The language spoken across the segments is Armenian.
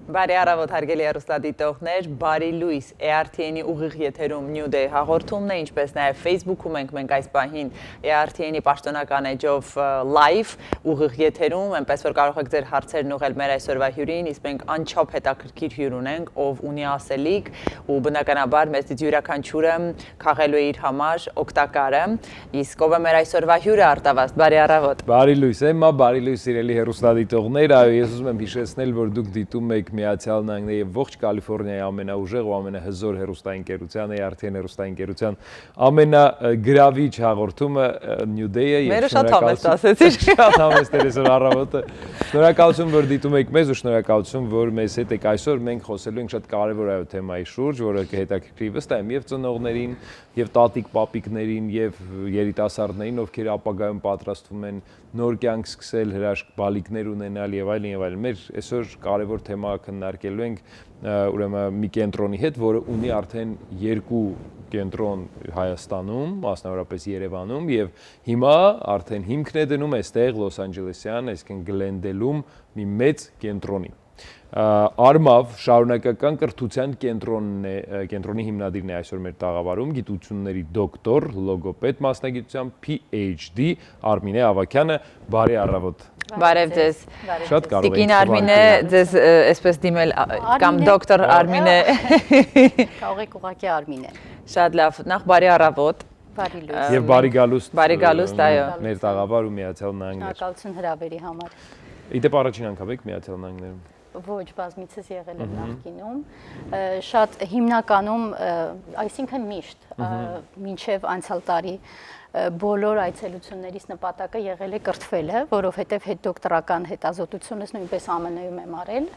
Բարի առավոտ հարգելի հեռուստադիտողներ, բարի լույս ERTN-ի ուղիղ եթերում New Day հաղորդումն է, ինչպես նաև Facebook-ում ենք այս պահին ERTN-ի պաշտոնական էջով live ուղիղ եթերում, այնպես որ կարող եք ձեր հարցերն ուղղել մեր այսօրվա հյուրին, իսկ մենք անչափ հետաքրքիր հյուր ունենք, ով ունի ասելիք ու բնականաբար մեզից յուրաքանչյուրը քաղելու է իր համար օգտակարը, իսկ ով է մեր այսօրվա հյուրը Արտավազդ, բարի առավոտ։ Բարի լույս, Էմմա, բարի լույս սիրելի հեռուստադիտողներ, այո, ես ուզում եմ հիշեցնել, որ դուք դիտում եք Միացյալ Նահանգների եւ ողջ Կալիֆոռնիայի ամենաուժեղ ու ամենահզոր հեռուստաընկերության ERTN հեռուստաընկերության ամենագրավիչ հաղորդումը New Day-ը եւ շատ համեստ ասեցիր։ Շատ համեստ էր այսօր առավոտը։ Շնորհակալություն, որ դիտում եք մեզ ու շնորհակալություն, որ մեզ հետ եք այսօր մենք խոսելու ենք շատ կարևոր այո թեմայի շուրջ, որը կհետաքրքրի վստահ եմ եւ ծնողներին, եւ տատիկ պապիկներին եւ երիտասարդներին, ովքեր ապագայում պատրաստվում են նոր կյանք սկսել, հրաշք բալիկներ ունենալ եւ այլն եւ այլն։ Մեր այսօր կարևոր թեմա քննարկելու ենք ուրեմն մի կենտրոնի հետ, որը ունի արդեն 2 կենտրոն Հայաստանում, մասնավորապես Երևանում եւ հիմա արդեն հիմքն է դնում այստեղ Լոս Անջելեսյան, այսինքն Գլենդելում մի մեծ կենտրոնի։ Արմավ շարունակական կրթության կենտրոնի հիմնադիրն է այսօր մեր տաղավարում, գիտությունների դոկտոր, լոգոպեդ մասնագիտությամբ PhD Արմինե Ավագյանը, բարի առավոտ։ Բարև ձեզ։ Շատ կարող եք։ Տիկին Արմինե, ձեզ այսպես դիմել կամ դոկտոր Արմինե։ Կարող եք ուղղակի Արմինե։ Շատ լավ, նախ բարի առավոտ։ Բարի լույս։ Եվ բարի գալուստ։ Բարի գալուստ, այո։ Մեր տաղավար ու Միացյալ Նահանգներ։ Շնորհակալություն հրավերի համար։ Իդեպ առաջին անգամ եք Միացյալ Նահանգներում։ Ոչ, բազմիցս եղել եմ նախկինում, շատ հիմնականում, այսինքն միշտ, մինչև անցյալ տարի բոլոր այցելություններից նպատակը եղել է կրթվելը, որովհետև հետդոկտորական հետազոտությունս նույնպես ԱՄՆ-ում եմ արել,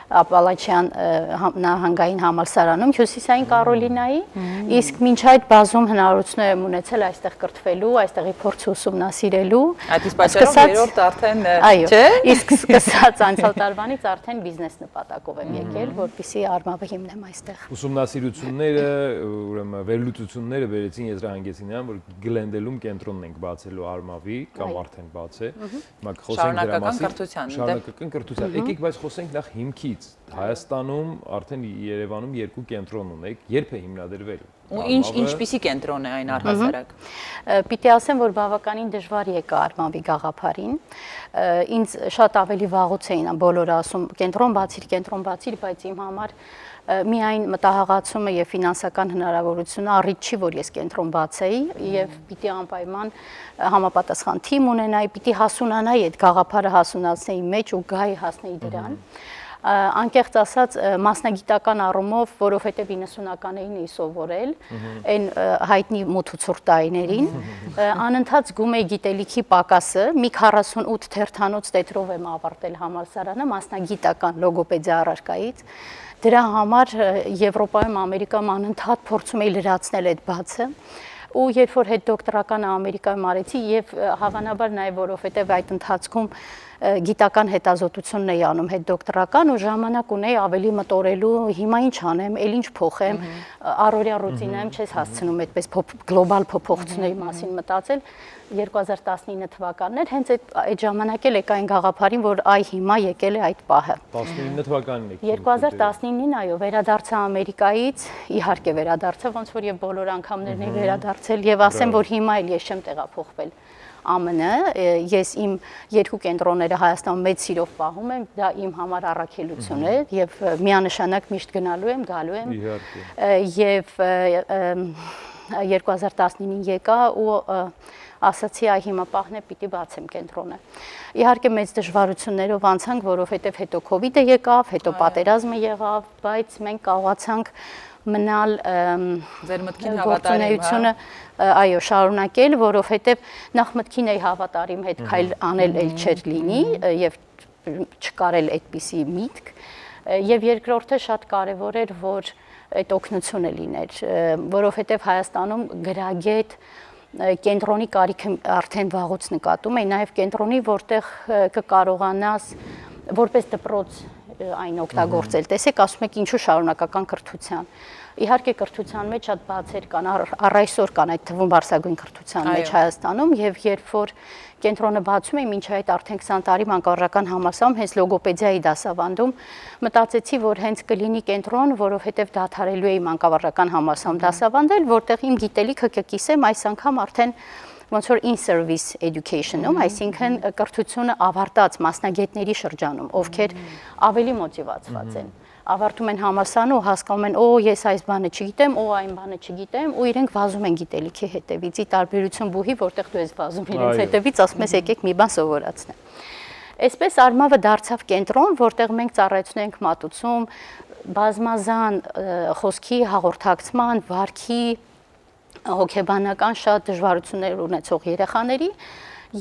Ապալաչյան նահանգային համալսարանում, Հյուսիսային Կարոլինայի, իսկ մինչ այդ բազում հնարավորություններ եմ ունեցել այստեղ կրթվելու, այստեղի փորձը ուսումնասիրելու։ Այդ իսկ պատճառով երրորդ արդեն, չէ՞։ Իսկ սկսած անցյալ տարվանից արդեն բիզնես նպատակով եմ եկել, որպեսզի Արմավը հիմնեմ այստեղ։ Ուսումնասիրությունները, ուրեմն վերլուծությունները վերեցին եզրահանգեցին նրան, որ Գլենդելում կենտրոնն ենք բացելու Արմավի կամ արդեն բաց է։ Հիմա խոսենք դրա մասին։ Շարունակական կրթության։ Եկեք բայց խոսենք նախ հիմքից։ Հայաստանում արդեն Երևանում 2 կենտրոն ունեք, երբ է հիմնադրվել։ Ու ինչպիսի կենտրոն է այն առհասարակ։ Պիտի ասեմ, որ բավականին դժվար եկա Արմավի գաղափարին։ Ինձ շատ ավելի վաղուց էին բոլորը ասում կենտրոն բացիր, բայց իմ համար միայն մտահղացումը եւ ֆինանսական հնարավորությունը առիթ չի, որ ես կենտրոն բացեի եւ պիտի անպայման համապատասխան թիմ ունենայի, պիտի հասունանայի այդ գաղափարը հասունացնեի մեջ ու գայի հասնեի դրան։ Անկեղծ ասած մասնագիտական առումով, որովհետև 90-ականներին էի սովորել, այն հայտնի մութ ու ցուրտ տարիներին, անընդհատ զգում էի գիտելիքի պակասը, մի 48 թերթանոց տետրով եմ ավարտել համալսարանը մասնագիտական լոգոպեդիա առարկայից։ Դրա համար Եվրոպայում, Ամերիկայում անընդհատ փորձում էի լրացնել այդ բացը։ Ու երբ որ հետդոկտորական Ամերիկայում արեցի եւ հավանաբար նաեւ որովհետեւ այդ ընթացքում գիտական հետազոտությունն էի անում հետդոկտորական ու ժամանակ ունեի ավելի մտորելու հիմա ինչ անեմ, ել ինչ փոխեմ, առօրյա ռուտինայում չես հասցնում այդպես գլոբալ փոփոխությունների մասին մտածել 2019 թվականն էր, հենց այդ ժամանակ էլ եկա այն գաղափարին, որ այ հիմա եկել է այդ պահը։ 19 թվականին եք։ 2019-ին, այո, վերադարձա Ամերիկայից, իհարկե վերադարձա, ոնց որ եւ բոլոր անգամներն էի վերադարձել եւ ասեմ, որ հիմա էլ ես չեմ տեղափոխվել ԱՄՆ, ես իմ 2 կենտրոնները Հայաստանում մեծ սիրով պահում եմ, դա իմ համար առաքելություն է եւ միանշանակ միշտ գնալու եմ, գալու եմ։ Եվ 2019-ին եկա ու ասացի այ հիմա պահն է պիտի բացեմ կենտրոնը։ Իհարկե մեծ դժվարություններով անցանք, որովհետև հետո COVID-ը եկավ, հետո պատերազմը եղավ, բայց մենք կարողացանք մնալ ձեր մտքին հավատարիմ, այո, շարունակել, որովհետև նախ մտքին էի հավատարիմ, հետ քայլ անել էլ չէր լինի եւ չկարել այդպիսի միտք, եւ երկրորդը շատ կարեւոր էր, որ այդ օգնությունը լիներ, որովհետև Հայաստանում գրագետ կենտրոնի կարիքը արդեն վաղուց նկատում է, նաև կենտրոնի, որտեղ կկարողանաս որպես դպրոց այն օգտագործել։ Տեսեք, ասում եք ինչու շարունակական կրթության։ Իհարկե կրթության մեջ շատ բացեր կան, առ այսօր կան այդ թվում բարձրագույն կրթության մեջ Հայաստանում, եւ երբ որ կենտրոնը բացում էի, մինչ այդ արդեն 20 տարի մանկավարժական համալսարանում հենց լոգոպեդիայի դասավանդում, մտածեցի, որ հենց կլինի կենտրոն, որովհետեւ դադարելու էի մանկավարժական համալսարանում դասավանդել, որտեղ իմ գիտելիքը կկիսեմ այս անգամ արդեն ոնց որ in-service education-ում, այսինքն կրթությունը ավարտած մասնագետների շրջանում, ովքեր ավելի մոտիվացված են, ավարտում են համալսարանը ու հասկանում են, ես այս բանը չգիտեմ, այն բանը չգիտեմ, ու իրենք վազում են գիտելիքի հետևից, ի տարբերություն բուհի, որտեղ դու ես վազում իրենց հետևից, ասում ես եկեք մի բան սովորացնեմ։ Այսպես Արմավը դարձավ կենտրոն, որտեղ մենք ծառայություն ենք մատուցում բազմազան խոսքի հաղորդակցման, վարքի, հոգեբանական շատ դժվարություններ ունեցող երեխաների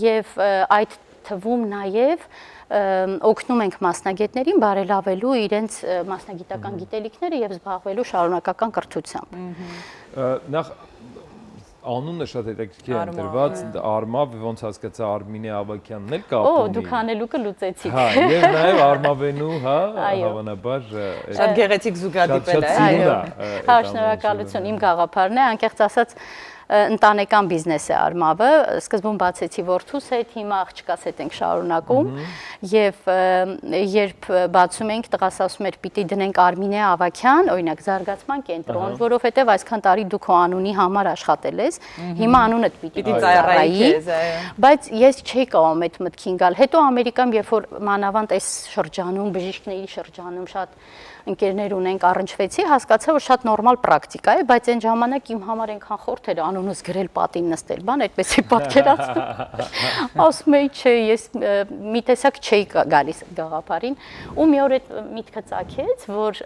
եւ այդ թվում նաեւ օգնում ենք մասնագետներին բարելավելու իրենց մասնագիտական գիտելիքները եւ զբաղվելու շարունակական կրթությամբ։ Նախ անունը շատ հետաքրքիր է ընտրված, Արմավ, ոնց հասկացա Արմինե Ավագյանն էլ կապ ունի։ Դուք անելուկը լուծեցիք։ Հա, եւ նաեւ Արմավենու, հա, հավանաբար շատ գեղեցիկ զուգադիպել է։ Հա, շնորհակալություն, իմ գաղափարն է, անկեղծ ասած ընտանեկան բիզնես է Արմավը, սկզբում բացեցի որդուս հետ, հիմա աղջկաս հետ ենք շարունակում եւ երբ բացում ենք տղաս ասում էր պիտի դնենք Արմինե Ավագյան, օրինակ զարգացման կենտրոն, որովհետեւ այսքան տարի դու քո անունի համար աշխատել ես, հիմա անունդ պիտի ծառայի, բայց ես չէի կարող այդ մտքին գալ։ Հետո Ամերիկայում երբ որ մանավանդ այս շրջանում, բժիշկների շրջանում շատ ընկերներ ունենք, առնչվեցի, հասկացա, որ շատ նորմալ պրակտիկա է, բայց այն ժամանակ իմ համար այնքան խորթ էր անունս գրել պատին նստել, բան այդպեսի պատկերացնում։ Ասում էի, չէ, ես մի տեսակ չէի գալիս գաղափարին, ու մի օր այդ միտքը ծագեց, որ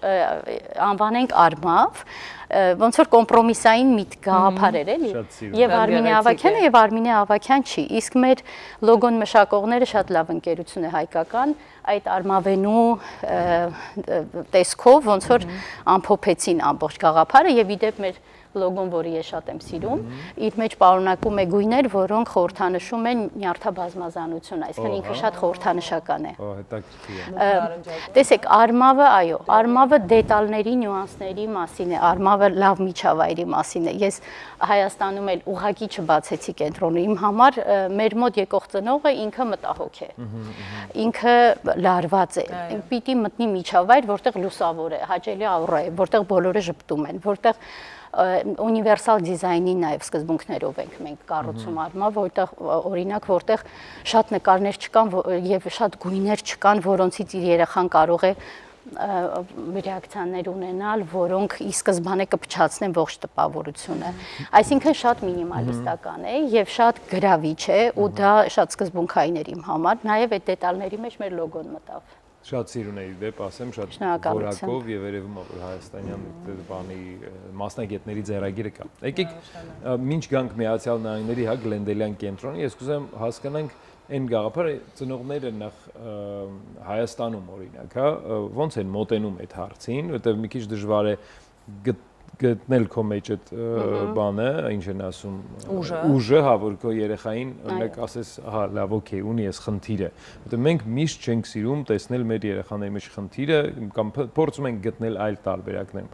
անվանենք Արմավ, ոնց որ կոմպրոմիսային միտք գաղափար էր էլի, եւ Արմինե Ավագյանը եւ Արմինե Ավագյան չի, իսկ մեր լոգոն մշակողները շատ լավ ընկերություն է հայկական, այդ Արմավենու տեսքով ոնց որ ամփոփեցին ամբողջ գաղափարը եւ իդեպ մեր լոգոն, որի ես շատ եմ սիրում, իր մեջ պարունակում է գույներ, որոնք խորհրդանշում են նյարդաբազմազանություն, այսինքն ինքը շատ խորհրդանշական է։ Հետաքրքիր է։ Տեսեք, Արմավը, այո, Արմավը դետալների, նյուանսների մասին է, Արմավը լավ միջավայրի մասին է։ Ես Հայաստանում էլ ուղղակի չբացեցի կենտրոնը իմ համար, մեր մոտ եկող ծնողը ինքը մտահոգ է։ Ինքը լարված է։ Պիտի մտնի միջավայր, որտեղ լուսավոր է, հաճելի աուրա է, որտեղ բոլորը ժպտում են, որտեղ ունիվերսալ դիզայնի նաև սկզբունքներով ենք մենք կառուցում Արմավ, որտեղ օրինակ որտեղ շատ նկարներ չկան եւ շատ գույներ չկան, որոնցից իր երեխան կարող է ռեակցիաներ ունենալ, որոնք ի սկզբանե կփչացնեն ողջ տպավորությունը։ Այսինքն շատ մինիմալիստական է եւ շատ գրավիչ է ու դա շատ սկզբունքային էր իմ համար, նաեւ այդ դետալների մեջ մեր լոգոն մտավ։ Շատ սիրուն է դեպ, ասեմ, շատ որակով եւ երևում է, որ հայաստանյան բանի մասնագետների ձեռագիրը կա։ Եկեք մինչ գանք Միացյալ Նահանգների, հա, Գլենդելյան կենտրոնի, ես կուզեմ հասկանանք այն գաղափարը ծնողները նախ Հայաստանում օրինակ, հա, ոնց են մոտենում այդ հարցին, որտեղ մի քիչ դժվար է գտնել քո մեջ այդ բանը, ինչ են ասում, ուժը, հա, որ քո երեխային օրինակ ասես, հա, լավ, օքեյ, ունի ես խնդիրը, որտեղ մենք միշտ չենք սիրում տեսնել մեր երեխաների մեջ խնդիրը կամ փորձում ենք գտնել այլ տարբերակներ։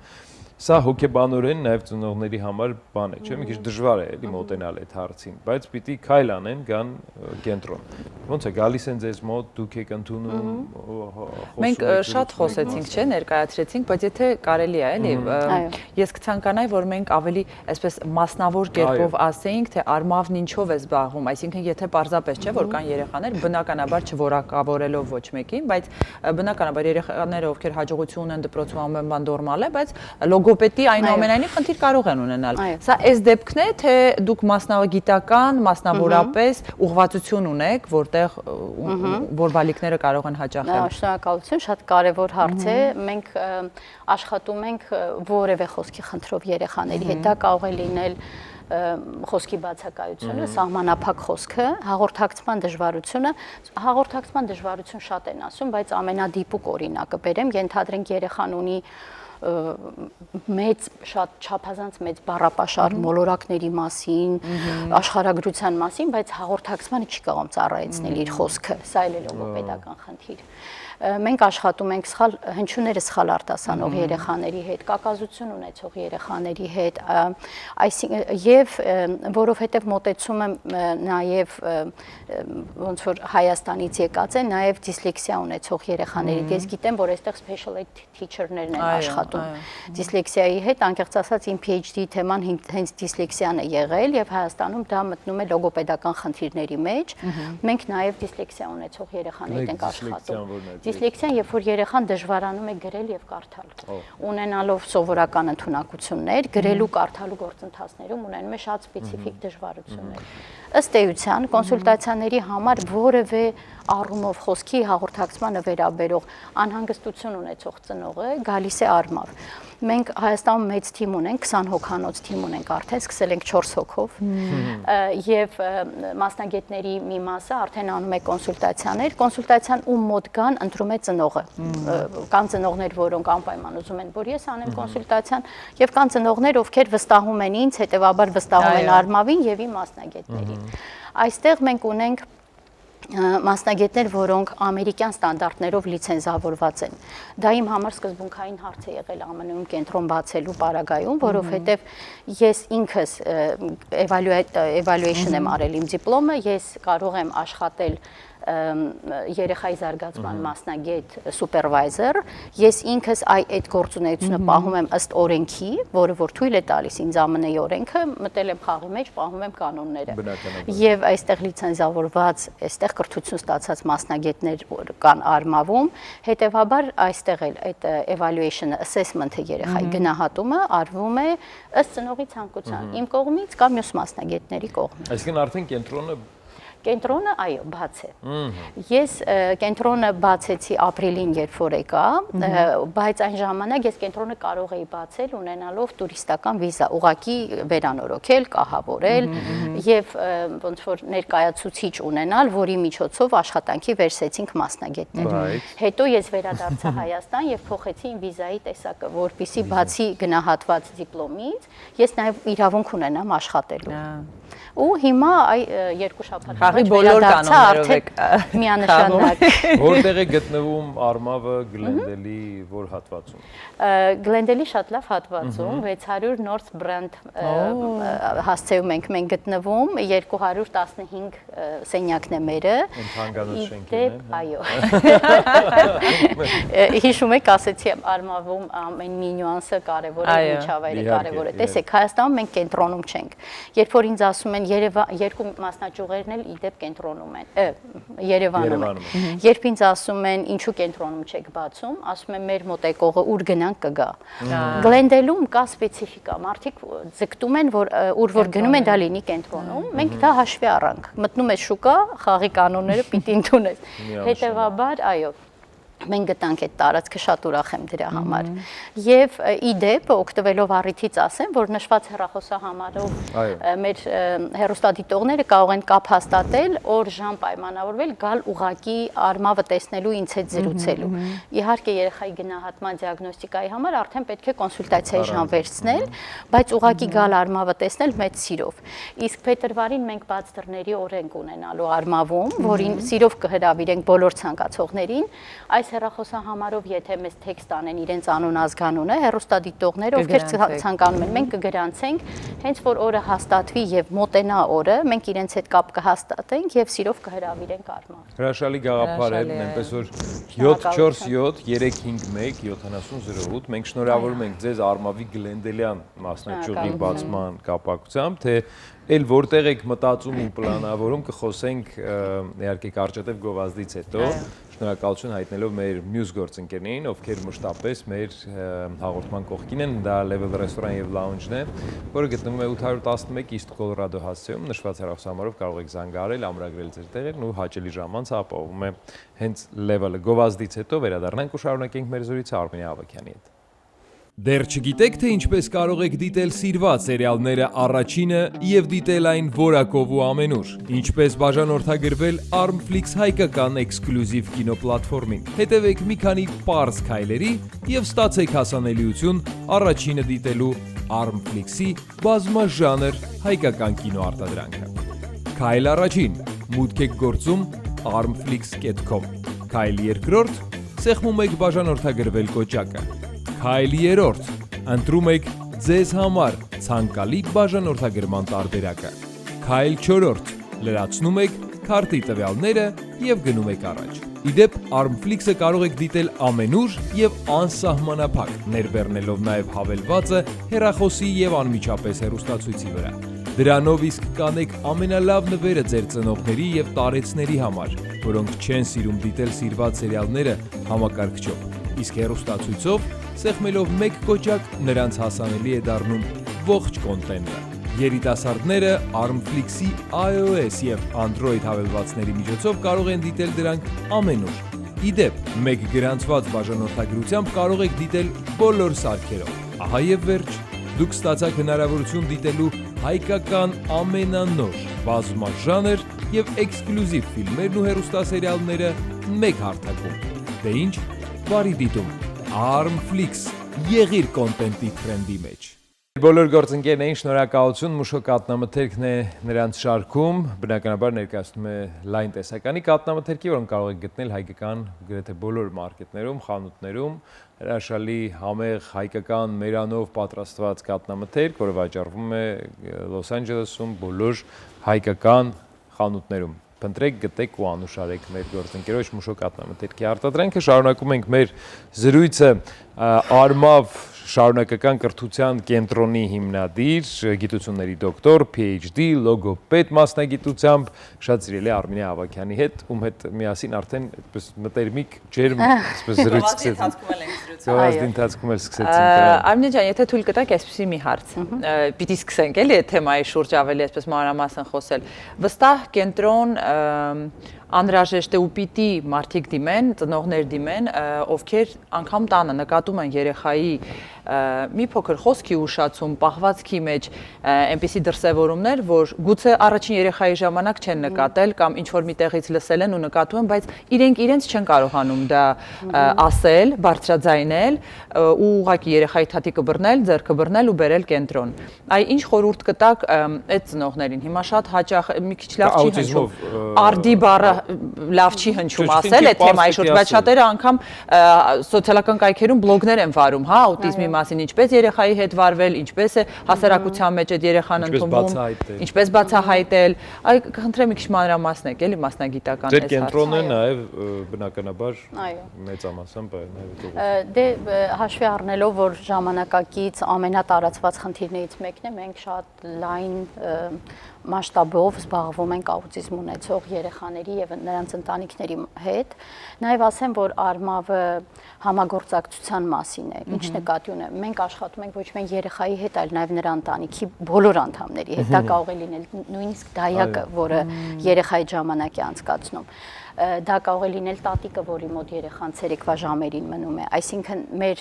Սա հոգեբանորեն նաև ծնողների համար բան է, չէ՞, մի քիչ դժվար է էլի մոտենալ այդ հարցին, բայց պիտի քայլ անեն, գան կենտրոն։ Ոնց է գալիս են ձեզ մոտ, դուք եք ընդունում, մենք շատ խոսեցինք, չէ, ներկայացրեցինք, բայց եթե կարելի է, էլի, ես կցանկանայի, որ մենք ավելի այսպես մասնավոր կերպով ասեինք, թե Արմավն ինչով է զբաղվում, այսինքն եթե պարզապես չէ, որ կան երեխաներ, բնականաբար չորակավորելով ոչ մեկին, բայց բնականաբար երեխաները, ովքեր հաջողություն ունեն դպրոցում ամեն բան նորմալ է, բայց լոգոպեդի այնուամենայնիվ խնդիր կարող են ունենալ։ Սա այս դեպքն է, թե դուք մասնագիտական, մասնավորապես ուղղվածություն ունեք, որ բալիկները կարող են հաճախել։ Շնորհակալություն, շատ կարևոր հարց է։ Մենք աշխատում ենք որևէ խոսքի խնդրով երեխաների հետ, դա կարող է լինել խոսքի բացակայությունը, սահմանափակ խոսքը, հաղորդակցման դժվարություն շատ են ասում, բայց ամենադիպուկ օրինակը բերեմ, ենթադրենք երեխան ունի մեծ, շատ չափազանց մեծ բառապաշար մոլորակների մասին, աշխարհագրության մասին, բայց հաղորդակցմանը չի կարող ծառայեցնել իր խոսքը, սա էլ է լոգոպեդական խնդիր։ մենք աշխատում ենք հնչյունները սխալ արտասանող երեխաների հետ, կակազություն ունեցող երեխաների հետ, եւ որովհետեւ մոտեցում եմ նաեւ ոնց որ Հայաստանից եկած են, նաեւ դիսլեքսիա ունեցող երեխաների։ Ես գիտեմ, որ այստեղ special ed teacher-ներն են աշխատում դիսլեքսիայի հետ, անկեղծ ասած իմ PhD թեման հենց դիսլեքսիան է եղել եւ Հայաստանում դա մտնում է լոգոպեդական խնդիրների մեջ։ Մենք նաեւ դիսլեքսիա ունեցող երեխաներ ենք աշխատում։ Դիսլեքսիան, երբ որ երեխան դժվարանում է գրել եւ կարդալ, ունենալով սովորական ընդունակություններ, գրելու կարդալու գործընթացներում ունենում է շատ սպეციფიկ դժվարություններ։ Ըստ էության, կոնսուլտացիաների համար որևէ առումով խոսքի հաղորդակցմանը վերաբերող անհանգստություն ունեցող ծնողը գալիս է արմավ։ Մենք Հայաստանում մեծ թիմ ունենք, 20 հոգանոց թիմ ունենք արդեն, սկսել ենք 4 հոգով եւ մասնագետների մի մասը արդեն անում է կոնսուլտացիաներ, կոնսուլտացիան ում մոտ կան ընտրում է ծնողը։ Կան ծնողներ, որոնք անպայման ուզում են, որ ես անեմ կոնսուլտացիան, եւ կան ծնողներ, ովքեր վստահում են ինձ, հետեւաբար վստահում են արմավին եւ իմ մասնագետներին։ Այստեղ մենք ունենք մասնագետներ, որոնք ամերիկյան ստանդարտներով լիցենզավորված են։ Դա իմ համար սկզբունքային հարց է եղել ԱՄՆ-ում կենտրոն բացելու պարագայում, որովհետև ես ինքս evaluation եմ արել իմ դիպլոմը, ես կարող եմ աշխատել երեխայի զարգացման մասնագետ սուպերվայզեր, ես ինքս այդ գործունեությունը պահում եմ ըստ օրենքի, որը որ թույլ է տալիս ինձ ԱՄՆ-ի օրենքը, մտել եմ խաղի մեջ, պահում եմ կանոնները։ Եվ այստեղ լիցենզավորված, այստեղ կրթություն ստացած մասնագետներ կան արմավում, հետևաբար այստեղ էլ այդ evaluation-ը, assessment-ը երեխայի գնահատումը արվում է ըստ ծնողի ցանկության, իմ կողմից կամ մյուս մասնագետների կողմից։ Այսինքն արդեն Կենտրոնը, այո, բաց է։ Ես կենտրոնը բացեցի ապրիլին, երբ որ եկա, բայց այն ժամանակ ես կենտրոնը կարող էի բացել ունենալով տուրիստական վիզա, ուղղակի վերանորոգել, կահավորել եւ ոնց որ ներկայացուցիչ ունենալ, որի միջոցով աշխատանքի վերսեցինք մասնագետներ։ Հետո ես վերադարձա Հայաստան եւ փոխեցի իմ վիզայի տեսակը, որպեսզի բացի գնահատված դիպլոմից, ես նաեւ իրավունք ունենամ աշխատելու։ Ու հիմա երկու շաբաթ Խաղի բոլոր կանոններով եք միանշանակ։ Որտեղ է գտնվում արմավը Գլենդելի որ հատվածում։ Գլենդելի շատ լավ հատվածում 600 North Brand հասցեում ենք գտնվում, 215 սենյակն է մերը։ Ընդհանրապես շենքն է։ Այո։ Հիշում եք, ասեցի արմավում ամեն մի նյուանսը կարևոր է, միջավայրը կարևոր է։ Տեսեք, Հայաստանում մենք կենտրոնում չենք։ Երբ որ ինձ ասում են երկու մասնաճյուղերն էլ իդեպ կենտրոնում են, Երևանում են։ Երբ ինձ ասում են ինչու կենտրոնում չեք բացում, ասում եմ մեր մոտ եկողը ուր գնանք կգա։ Գլենդելում կա սպეციფիկա, մարդիկ ձգտում են, որ ուր որ գնում են դա լինի կենտրոնում, մենք դա հաշվի առանք։ Մտնում ես շուկա, խաղի կանոնները պիտի ընդունես։ Հետևաբար, այո, մենք գտանք այդ տարածքը, շատ ուրախ եմ դրա համար։ Եվ իդեպ օգտվելով առիթից ասեմ, որ նշված հեռախոսահամարով մեր հեռուստադիտողները կարող են կապ հաստատել, օր ժամ պայմանավորվել, գալ ուղակի արմավը տեսնելու, ինձ հետ զրուցելու։ Իհարկե երեխայի գնահատման դիագնոստիկայի համար արդեն պետք է կոնսուլտացիայի ժամ վերցնել, բայց ուղակի գալ արմավը տեսնել մեծ սիրով։ Իսկ փետրվարին մենք բաց դռների օրենք ունենալու արմավում, որին սիրով կհրավիրենք բոլոր ցանկացողներին։ Այս հեռախոսահամարով եթե մեզ տեքստ անեն իրենց անուն ազգանունը, հեռուստադիտողները, ովքեր ցանկանում են, մենք կգրանցենք, հենց որ օրը հաստատվի եւ մոտենա օրը, մենք իրենց հետ կապ կհաստատենք եւ սիրով կհրավիրենք արմավ։ Հրաշալի գաղափար է, այնպես որ 747 351 7008 մենք շնորհավորում ենք ձեզ Արմավի Գլենդելյան մասնաճյուղի բացման կապակցությամբ, թե էլ որտեղ եք մտածում ու պլանավորում կխոսենք իհարկե կարճատև գովազդից հետո, շնորհակալություն հայտնելով մեր մյուս գործընկերներին, ովքեր մշտապես մեր հաղորդման կողքին են, դա Level ռեստորան եւ լաունջն է, որը գտնվում է 811 East Colorado հասցեում, նշված հեռախոսահամարով կարող եք զանգահարել, ամրագրել ձեր տեղերն ու հաճելի ժամանց ապահովում է հենց Level-ը։ Գովազդից հետո վերադառնանք ու շարունակենք մեր զրույցը Արմենի Ավագյանի հետ։ Դեռ չգիտեք, թե ինչպես կարող եք դիտել սիրված սերիալները առաջինը և դիտել այն որակով ու ամենուր։ Ինչպես բաժանորդագրվել Armflix հայկական էքսկլյուզիվ կինոպլատֆորմին։ Հետևեք մի քանի պարզ քայլերի և ստացեք հասանելիություն առաջինը դիտելու Armflix-ի բազմաժանր հայկական կինոարտադրանքը։ Քայլ առաջին՝ մուտք եք գործում armflix.com։ Քայլ երկրորդ՝ սեղմում եք բաժանորդագրվել կոճակը։ Քայլ 3. Ընտրում եք ձեզ համար ցանկալի բաժանորդագրման տարբերակը։ Քայլ 4. Լրացնում եք քարտի տվյալները եւ գնում եք առաջ։ Իդեպ Armflix-ը կարող եք դիտել ամենուր եւ անսահմանափակ, ներբեռնելով նաեւ հավելվածը հեռախոսի եւ անմիջապես հեռուստացույցի վրա։ Դրանով իսկ կանեք ամենալավ նվերը ձեր ծնողների եւ տարեցների համար, որոնք չեն սիրում դիտել սիրված սերիալները համակարգչով։ Իսկ հեռուստացույցով սեղմելով մեկ կոճակ նրանց հասանելի է դառնում ողջ կոնտենտը։ Երիտասարդները Armflix-ի iOS եւ Android հավելվածների միջոցով կարող են դիտել դրանք ամենուր։ Իդեպ, մեկ գրանցված բաժանորդագրությամբ կարող եք դիտել բոլոր սարքերով։ Ահա եւ վերջ, դուք ստացաք հնարավորություն դիտելու հայկական ամենանոր, բազմաժանր եւ էքսկլյուզիվ ֆիլմերն ու հեռուստասերիալները մեկ հարթակում։ Դե ինչ, բարի դիտում։ Armflix, եղիր կոնտենտի տրենդի մեջ։ Բոլոր գործընկերներին շնորհակալություն, Մուշո կատնամթերքն է նրանց շարքում, բնականաբար ներկայացնում է լայն տեսականի կատնամթերքի, որոնք կարող եք գտնել հայկական գրեթե բոլոր մարքետներում, խանութներում, հրաշալի համեղ հայկական մերանով պատրաստված կատնամթերք, որը վաճառվում է Լոս Անջելեսում բոլոր հայկական խանութներում։ Փնտրեք, գտեք ու անուշարեք մեր գործընկերոջ Մուշո կատնամթերքի արտադրանքը։ Շարունակում ենք մեր զրույցը Արմավ շարունակական կրթության կենտրոնի հիմնադիր, գիտությունների դոկտոր, PhD, լոգոպեդ մասնագիտությամբ, շատ սիրելի Արմինե Ավագյանի հետ, ում հետ միասին արդեն այդպես մտերմիկ ջերմ զրույց սկսեցինք։ Գովազդի ընթացքում էլ սկսեցինք։ Արմինե ջան, եթե թույլ կտաք, այսպեսի մի հարց։ Պիտի սկսենք էլի այդ թեմայի շուրջ ավելի այսպես մանրամասն խոսել։ Վստահ կենտրոն անհրաժեշտ է ու պիտի մարդիկ դիմեն, ծնողներ դիմեն, ովքեր անգամ տանը նկատում են երեխայի մի փոքր խոսքի ուշացում, պահվածքի մեջ այնպիսի դրսևորումներ, որ գուցե առաջին երեխայի ժամանակ չեն նկատել կամ ինչ որ միտեղից լսել են ու նկատում են, բայց իրենց չեն կարողանում դա ասել, բարձրաձայնել ու ուղղակի երեխայի թաթիկը բռնել, ձեռքը բռնել ու բերել կենտրոն։ Այ ինչ խորհուրդ կտաք այդ ծնողներին։ Հիմա շատ հաճախ մի քիչ լավ չի հնչում։ Արդի բառը լավ չի հնչում ասել այդ թեմայի շուրջ, բայց շատերը անգամ սոցիալական կայքերում բլոգներ են վարում, հա, աուտիզմի մասին, ինչպես երեխայի հետ վարվել, ինչպես է հասարակության մեջ այդ երեխան ընդունվում, ինչպես բացահայտել։ Այ կխնդրեմ մի քիչ մանրամասնեք, էլի մասնագիտական Ձեր կենտրոնը նաև բնականաբար մեծամասամբ Դե հաշվի առնելով, որ ժամանակակից ամենատարածված խնդիրներից մեկն է, մենք շատ լայն մասշտաբով զբաղվում ենք աուտիզմ ունեցող երեխաների եւ նրանց ընտանիքների հետ։ Նաեւ ասեմ, որ Արմավը համագործակցության մասին է։ Ինչ նկատի ունեմ, մենք աշխատում ենք ոչ միայն երեխայի հետ, այլ նաեւ նրա ընտանիքի բոլոր անդամների հետ։ Դա կարող է լինել նույնիսկ դայակը, որը երեխայի ժամանակ է անցկացնում։ Դա կարող է լինել տատիկը, որի մոտ երեխան ցերեկվա ժամերին մնում է, այսինքն մեր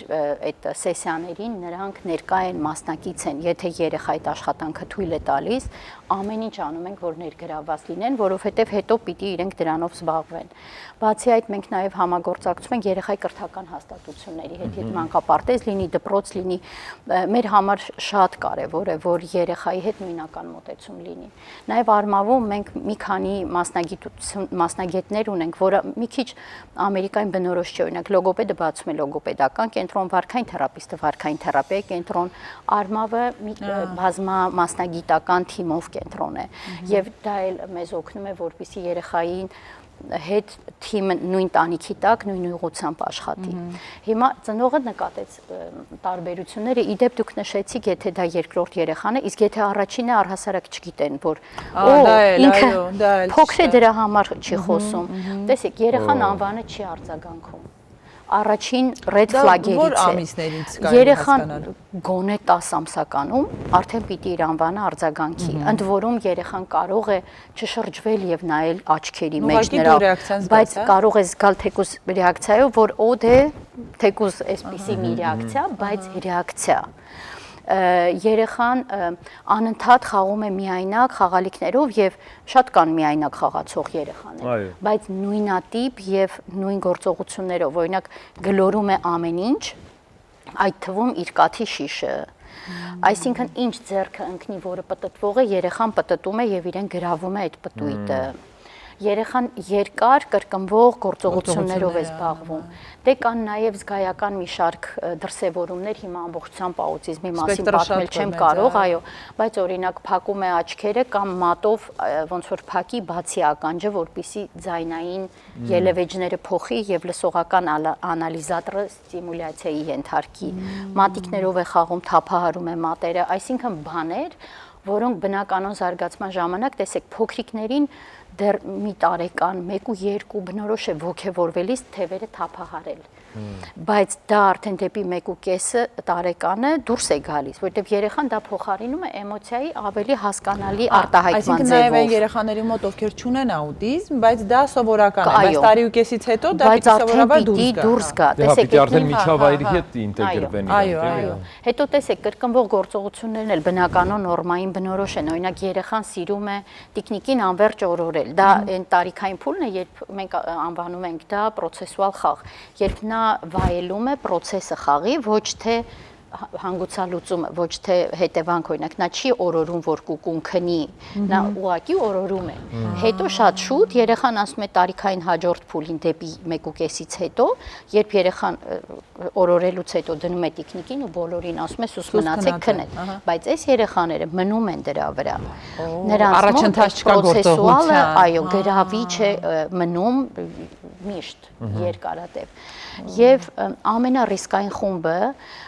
այդ սեսիաներին նրանք ներկա են, մասնակից են, եթե երեխայի աշխատանքը թույլ է տալիս, ամեն ինչ անում ենք, որ ներգրավված լինեն, որովհետև հետո պիտի իրենք դրանով զբաղվեն։ Բացի այդ, մենք նաև համագործակցում ենք երեխայի կրթական հաստատությունների հետ, եթե մանկապարտեզ լինի, դպրոց լինի, մեր համար շատ կարևոր է, որ երեխայի հետ նույնական մոտեցում լինի։ Նաև Արմավում մենք մի քանի մասնագետներ ունենք, որը մի քիչ Ամերիկայում բնորոշ չէ, օրինակ լոգոպեդը բացում է լոգոպեդական կենտրոն, վարքային թերապիստը վարքային թերապիա կենտրոն, Արմավը բազմամասնագիտական թիմով կենտրոն է, եւ դա էլ մեզ օգնում է, որպեսզի երեխային հետ թիմը նույն տանիքի տակ նույն ուղղությամբ աշխատի։ Հիմա ծնողը նկատեց տարբերությունները, իդեպ դուք նշեցիք, եթե դա երկրորդ երեխան է, իսկ եթե առաջինը առհասարակ չգիտեն, որ ինքը փոքր է դրա համար չի խոսում։ Տեսեք, երեխան անվանը չի արձագանքում։ Առաջին red flag-երից է։ Երեխան գոնե 10 ամսականում արդեն պիտի իր անվանը արձագանքի։ Ընդ որում երեխան կարող է չշրջվել եւ նայել աչքերի մեջ նրա, բայց կարող է զգալ թեկուզ ռեակցիայով, որ օդե թեկուզ այսպիսի մի ռեակցիա, բայց ռեակցիա։ Երեխան անընդհատ խաղում է միայնակ խաղալիքներով եւ շատ կան միայնակ խաղացող երեխաներ, բայց նույնատիպ եւ նույն գործողություններով, օրինակ գլորում է ամեն ինչ, այդ թվում իր կաթի շիշը, այսինքն ինչ ձեռքը ընկնի, որը պտտվող է, երեխան պտտում է եւ իրեն գրավում է այդ պտույտը։ երեխան երկար կրկնվող գործողություններով է զբաղվում։ Դե կան նաև զգայական մի շարք դրսևորումներ, հիմա ամբողջությամբ աուտիզմի մասին պատմել չեմ կարող, այո, բայց օրինակ փակում է աչքերը կամ մատով ոնց որ փակի բացի ականջը, որպեսզի ձայնային ելևէջները փոխի եւ լսողական անալիզատորը ստիմուլյացիայի ենթարկի։ Մատիկներով է խաղում, թափահարում է մատերը, այսինքն բաներ, որոնք բնականոն զարգացման ժամանակ, տեսեք, փոքրիկներին դեռ մի տարեկան, 1-2 բնորոշ է ոգևորվելիս թևերը թափահարել։ Բայց դա արդեն դեպի 1.5 տարեկանը դուրս է գալիս, որտեղ երեխան դա փոխարինում է էմոցիայի ավելի հասկանալի արտահայտման ձևով։ Այսինքն նաև այն երեխաների մոտ, ովքեր չունեն աուտիզմ, բայց դա սովորական է, բայց տարիուկեսից հետո դա պիտի սովորաբար դուրս գա։ Տեսեք, արդեն միջավայրի հետ ինտեգրվեն։ Այո։ Հետո տեսեք, կրկնվող գործողություններն էլ բնականոն նորմային բնորոշ են, օրինակ երեխան սիրում է տիկնիկին անverջ օրորել։ Դա այն տարիքային փուլն է, երբ մենք անվանում ենք դա պրոցեսուալ խաղ, երբ նա վայելում է process-ը խաղի, ոչ թե հանգուցալուծումը, ոչ թե հետևանք, օրինակ նա չի օրորում, որ կուկուն քնի, նա ուղղակի օրորում է։ Հետո շատ շուտ երեխան ասում է տարիքային հաջորդ փուլին դեպի 1.5-ից հետո, երբ երեխան օրորելուց հետո դնում է տիկնիկին ու բոլորին ասում է սուս մնացեք քնեք, բայց այս երեխաները մնում են դրա վրա։ Առաջընթաց չկա գործողության, այո, գրավիչ է մնում միշտ երկարատև։ Եվ ամենառիսկային խումբը,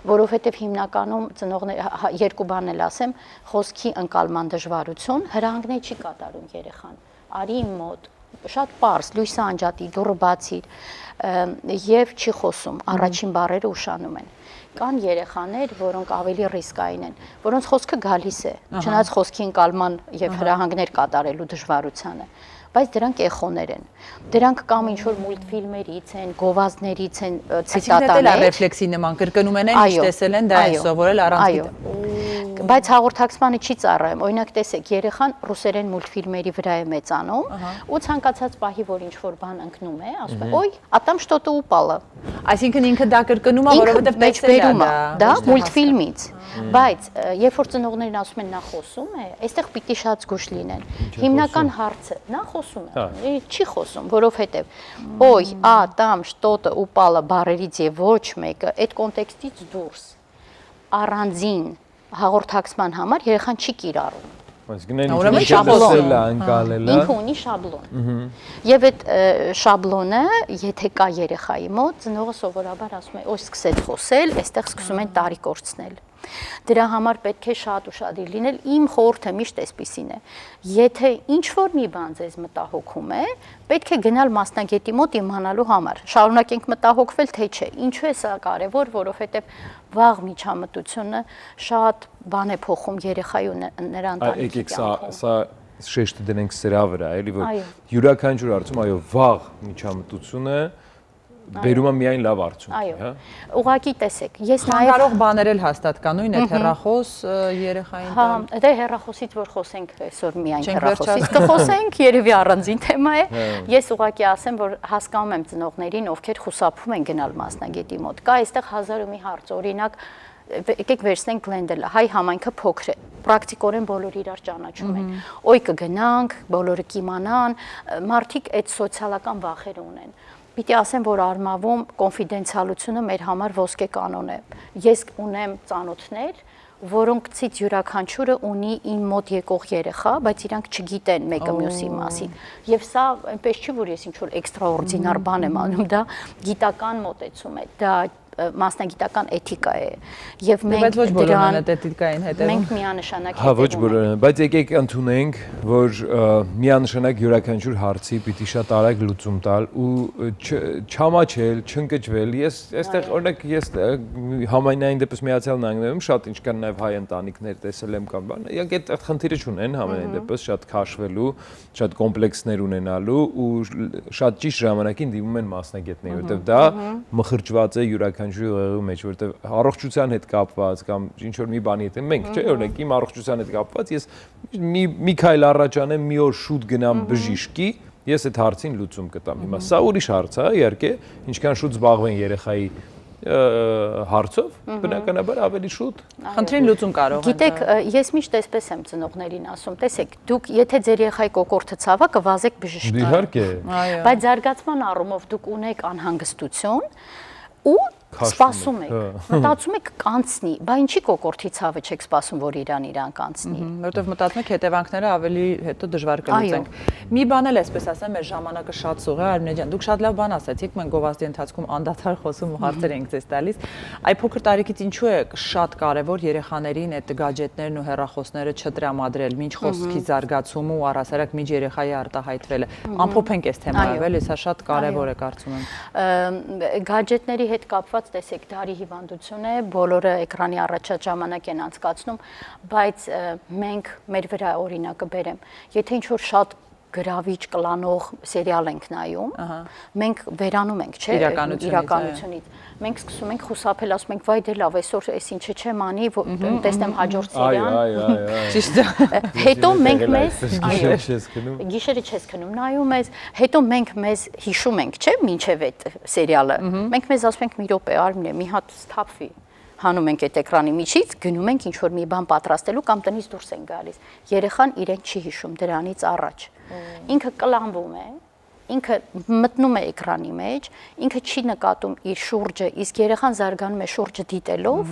որովհետև հիմնականում ծնողներ երկու բան էլ ասեմ, խոսքի ընկալման դժվարություն, հրահանգներ չի կատարում երեխան։ Արի իմ մոտ, շատ պարզ, լույսը անջատի, դուռը բացիր, եւ չի խոսում, առաջին բառերը ուշանում են։ Կան երեխաներ, որոնք ավելի ռիսկային են, որոնց խոսքը գալիս է, չնայած խոսքի ընկալման եւ հրահանգներ կատարելու դժվարությանը, բայց դրանք էխոներ են։ Դրանք կամ ինչ որ մուլտֆիլմերից են, գովազդներից են, ցիտատաներ։ Այսինքն ռեֆլեքսի նման կրկնում են, ինչ տեսել են, դա է սովորել առանց։ Բայց հաղորդակցմանը չի ծառայում։ Օրինակ տեսեք, երեխան ռուսերեն մուլտֆիլմերի վրա է մեծանում ու ցանկացած պահի, որ ինչ որ բան ընկնում է, ասում է. «Ոյ, а там что-то упало»։ Այսինքն ինքը դա կրկնում է, որովհետև տեսել է դա մուլտֆիլմից։ Բայց երբ որ ծնողներն ասում են նա խոսում է, այստեղ պիտի շատ զգուշ լինեն։ Հիմնական հարցը նա խոսում է, չի խոսում, որովհետև «Ոյ, а там что-то упало» բառերից եւ ոչ մեկը այդ կոնտեքստից դուրս առանձին հաղորդակցման համար երեխան չի կիրառում։ Ուրեմն շաբլոն անցալելը։ Ինքը ունի շաբլոն։ Եվ այդ շաբլոնը, եթե կա երեխայի մոտ, ծնողը սովորաբար ասում է, «Օй, սկսեց խոսել», այստեղ սկսում են տարի կորցնել։ Դրա համար պետք է շատ ուշադիր լինել, իմ խորհուրդը միշտ այսպիսին է։ Եթե ինչ որ մի բան ձեզ մտահոգում է, պետք է գնալ մասնագետի մոտ իմանալու համար։ Շարունակենք մտահոգվել, թե չէ։ Ինչու է սա կարևոր, որովհետև վաղ միջամտությունը շատ բան է փոխում երեխայի ու նրա ընտանիքի կյանքում։ Սա շեշտը դնենք սրա վրա, էլի, որ յուրաքանչյուր արդյոք այո, վաղ միջամտությունը բերում է միայն լավ արդյունք, հա։ Ուղղակի տեսեք, ես նաև կարող բաներ էլ հաստատ կա, նույն այդ հեռախոս երեխային տալ։ Հա, դե հեռախոսից որ խոսենք այսօր միայն հեռախոսից կխոսենք, երևի առանձին թեմա է։ Ես ուղղակի ասեմ, որ հասկանում եմ ծնողներին, ովքեր խուսափում են գնալ մասնագետի մոտ։ Կա այստեղ հազար ու մի հարց, օրինակ եկեք վերցնենք Գլենդելը, հայ համայնքը փոքր է, պրակտիկորեն բոլորը իրար ճանաչում են։ Ոյ կգնանք, բոլորը կիմանան, մարդիկ այդ սոցիալական վախերը ունեն։ Պիտի ասեմ, որ Արմավում կոնֆիդենցիալությունը մեր համար ոսկե կանոն է։ Ես ունեմ ծանոթներ, որոնցից յուրաքանչյուրը ունի իմ մոտ եկող երեխա, բայց իրանք չգիտեն մեկը մյուսի մասին։ Եվ սա այնպես չի, որ ես ինչ-որ էքստրաորդինար բան եմ անում, դա գիտական մոտեցում է, դա մասնագիտական էթիկա է եւ մենք դրան էթիկային հետևում մենք միանշանակ հա ոչ բոլորը բայց եկեք ընդունենք որ միանշանակ յուրաքանչյուր հարցի պիտի շատ արագ լուծում տալ ու չամաչել չընկճվել ես այստեղ օրինակ ես համայնային դեպս Միացյալ Նահանգներում շատ ինչ կան նաեւ հայ ընտանիքներ տեսել եմ կամ բան իրանք այդ խնդիրը չունեն համենայն դեպս շատ քաշվելու շատ կոմպլեքսներ ունենալու ու շատ ճիշտ ժամանակին դիմում են մասնագետների որովհետեւ դա մխրճված է յուրաքանչյուր ուղեղի մեջ, որովհետև առողջության հետ կապված կամ ինչ որ մի բանի հետ մենք, չէ՞, օրինակ իմ առողջության հետ կապված ես մի քայլ առաջ անեմ, մի օր շուտ գնամ բժիշկի, ես այդ հարցին լուծում կտամ։ Հիմա սա ուրիշ հարց է, իհարկե, ինչքան շուտ զբաղվեն երեխայի հարցով, բնականաբար ավելի շուտ։ Խնդրին լուծում կարող են։ Գիտեք, ես միշտ այսպես եմ ծնողներին ասում, տեսեք, դուք եթե ձեր երեխայի կոկորդը ցավա կվազեք բժշկի։ Իհարկե։ Բայց զարգացման առումով դուք ունեք անհանգստություն ու սպասում եք, մտածում եք կանցնի, բա ինչի կոկորդի ցավը չեք սպասում, որ իրան կանցնի։ Որտեվ մտածում եք հետևանքները ավելի հետո դժվար կլուծենք։ Մի բան էլ էսպես ասեմ, մեր ժամանակը շատ սուղ է, Արմինե ջան, դուք շատ լավ բան ասացիք, մենք գովազդի ընթացքում անդադար խոսում ու հարցեր ենք ձեզ տալիս։ Այ փոքր տարիքից ինչու է շատ կարևոր երեխաներին այդ գադջետներն ու հեռախոսները չտրամադրել, մինչ խոսքի զարգացումը ու առհասարակ մինչ երեխայի արտահայտվելը։ Ամփոփենք այս թեմայով, էլի, սա շատ կարևոր է կարծում եմ։ Գադջետների հետ կապված տեսեք, դարի հիվանդություն է, բոլորը էկրանի առաջ ժամանակ են անցկացնում, բայց մենք մեր վրա օրինակը բերեմ, եթե ինչ-որ շատ գրավիչ կլանող սերիալ ենք նայում, մենք վերանում ենք, չէ, իրականությունից։ Մենք սկսում ենք խուսափել, ասում ենք, վայ դե լավ, այսօր էս ինչը չեմ անի, տեսնեմ հաջորդ սերիան։ Ճիշտ է։ Հետո մենք մեզ Գիշերը չես գիշերը չես քնում, քնում։ նայում ես, հետո մենք մեզ հիշում ենք, չէ, մինչև այդ սերիալը։ Մենք մեզ ասում ենք մի րոպե, Արմինե, մի հատ սթափվի։ Հանում ենք այդ էկրանի միջից, գնում ենք ինչ-որ մի բան պատրաստելու կամ տնից դուրս են գալիս։ Երեխան իրեն չի հիշում դրանից առաջ։ Ինքը կլանվում է, ինքը մտնում է էկրանի մեջ, ինքը չի նկատում իր շուրջը, իսկ երեխան զարգանում է շուրջը դիտելով,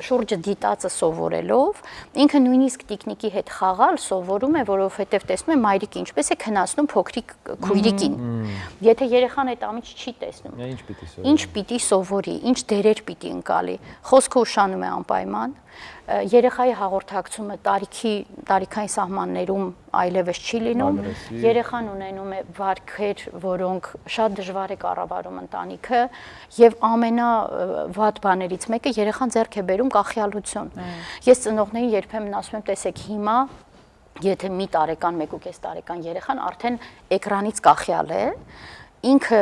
շուրջը դիտածը սովորելով, ինքը նույնիսկ տիկնիկի հետ խաղալ սովորում է, որովհետև տեսնում է մայրիկը ինչպես է քնացնում փոքրիկ քույրիկին։ Եթե երեխան այդ ամիջ չի տեսնում, ինչ պիտի սովորի, ինչ դերեր պիտի ընկալի, խոսքը ուշանում է անպայման, երեխայի հաղորդակցումը տարիքային սահմաններում այլևս չի լինում, երեխան ունենում է վարքեր, որոնք շատ դժվար է կառավարում ընտանիքը եւ ամենավատ բաներից մեկը երեխան ձեռք է բերում կախյալություն։ Ես ծնողներին երբեմն ասում եմ, տեսեք հիմա եթե մի տարեկան, 1.5 տարեկան երեխան արդեն էկրանից կախյալ է, ինքը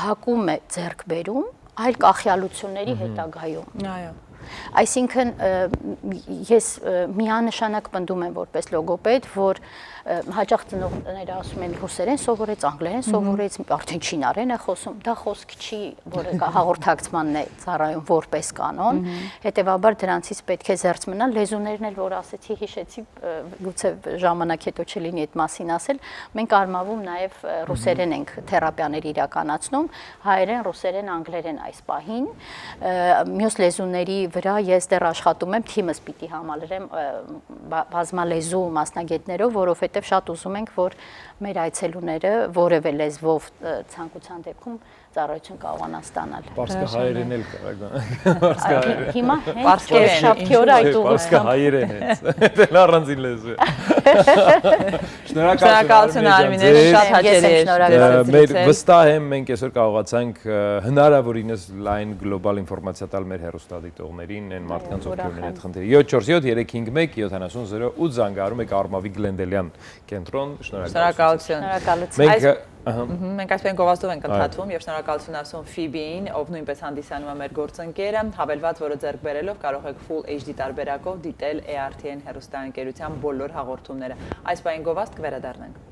հակում է ձեռք բերում այլ կախյալությունների հետագայում։ Այո։ Այսինքն ես միանշանակ պնդում եմ որպես լոգոպեդ, որ հաճախ ծնողները ասում են ռուսերեն սովորեց, անգլերեն սովորեց, արդեն չինարեն է խոսում, դա խոսք չի, որը հաղորդակցմանն է ծառայում որպես կանոն, հետևաբար դրանցից պետք է զերծ մնալ, լեզուներն էլ որ ասեցի, հիշեցի, գուցե ժամանակ հետո չլինի այդ մասին ասել, մենք արմավում նաև ռուսերեն ենք թերապիաներ իրականացնում, հայերեն, ռուսերեն, անգլերեն այս պահին, մյուս լեզուների վրա ես դեռ աշխատում եմ, թիմս պիտի համալրեմ բազմալեզու մասնագետներով, որովհետև շատ ուզում ենք, որ մեր այցելուները որևէ լեզվով ցանկության դեպքում ծառայություն կարողանան ստանալ։ Պարսկը հայերեն էլ կարող։ Հիմա հենց շաբթի օրը այդ ուղղությամբ։ Պարսկը հայերեն է։ Դա առանձին լեզու է։ Շնորհակալություն Արմինե, շատ հաճելի էր։ Մեր վստահ եմ մենք այսօր կարողացանք հնարավորինս լայն գլոբալ ինֆորմացիա տալ մեր հեռուստադիտողներին, այն մարդկանց ովքեր ունեն այդ խնդիրը։ 747 351 7008 զանգարում եք Արմավի Գլենդելյան կենտրոն։ Շնորհակալություն։ Շնորհակալություն։ Մենք այսպես գովազդով ենք ընթացվում եւ շնորհակալություն ասում Ֆիբիին, ով նույնպես հանդիսանում է մեր գործընկերը, հավելված, որը ձեռք բերելով կարող եք Full HD տարբերակով դիտել ERTN հեռուստաընկերության բոլոր հաղորդումները։ Այս պահին գովազդ կվերադառնանք։